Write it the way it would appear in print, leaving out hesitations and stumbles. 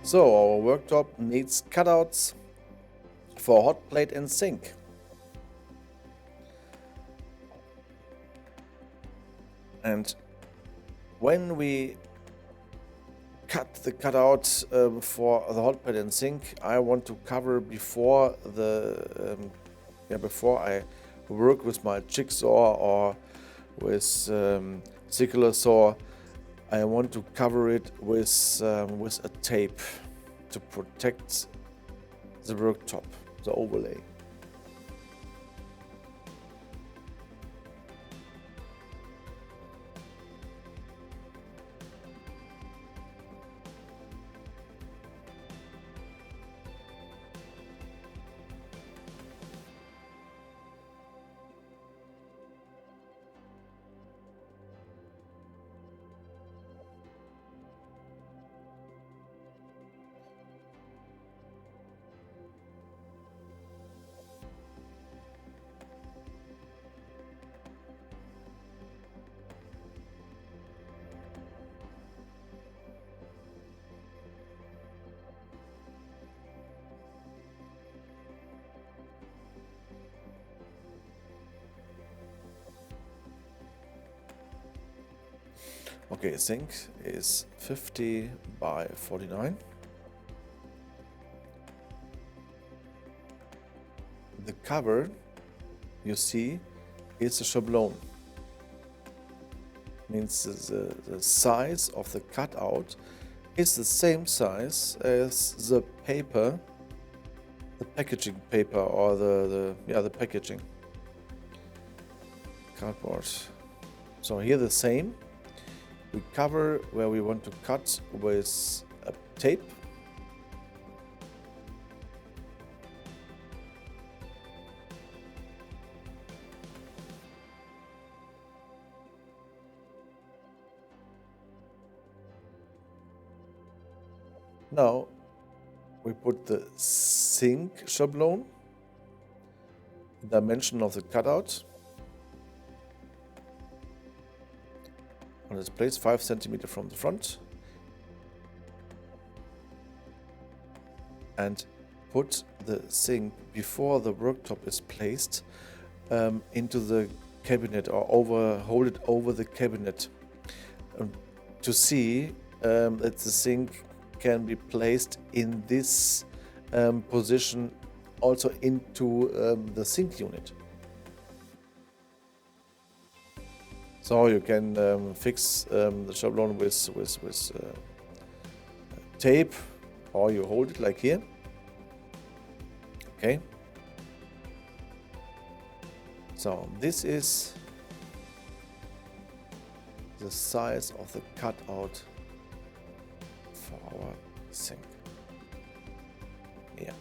So our worktop needs cutouts for hot plate and sink. And when we cut the cutout for the hot plate and sink, I want to cover before I work with my jigsaw or with circular saw. I want to cover it with a tape to protect the worktop, the overlay. Okay, sink is 50 by 49. The cover you see is a schablon. Means the size of the cutout is the same size as the paper, the packaging paper, or the packaging cardboard. So here the same. We cover where we want to cut with a tape. Now we put the sink schablon, dimension of the cutout, on its place 5 cm from the front, and put the sink before the worktop is placed into the cabinet, or hold it over the cabinet to see that the sink can be placed in this position also into the sink unit. So you can fix the schablon with tape, or you hold it like here. Okay. So this is the size of the cutout for our sink. Yeah.